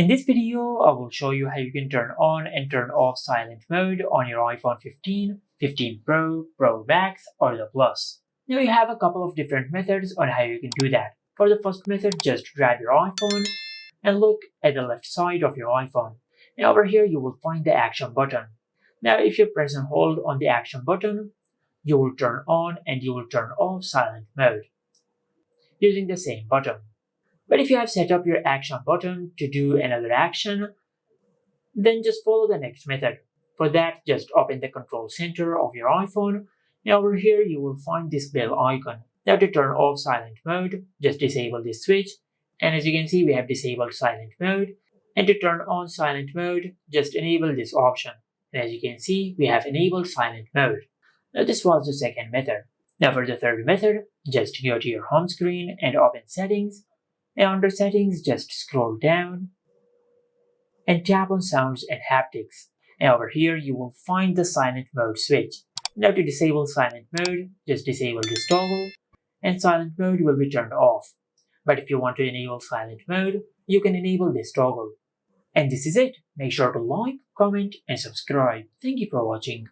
In this video, I will show you how you can turn on and turn off silent mode on your iPhone 15, 15 Pro, Pro Max, or the Plus. Now you have a couple of different methods on how you can do that. For the first method, just grab your iPhone and look at the left side of your iPhone. And over here, you will find the action button. Now if you press and hold on the action button, you will turn on and you will turn off silent mode using the same button. But if you have set up your action button to do another action, then just follow the next method. For that, just open the control center of your iPhone, and over here you will find this bell icon. Now to turn off silent mode, just disable this switch, and as you can see we have disabled silent mode. And to turn on silent mode, just enable this option. And as you can see, we have enabled silent mode. Now this was the second method. Now for the third method, just go to your home screen and open settings. And under settings, just scroll down and tap on sounds and haptics. And over here, you will find the silent mode switch. Now to disable silent mode, just disable this toggle and silent mode will be turned off. But if you want to enable silent mode, you can enable this toggle. And this is it. Make sure to like, comment, and subscribe. Thank you for watching.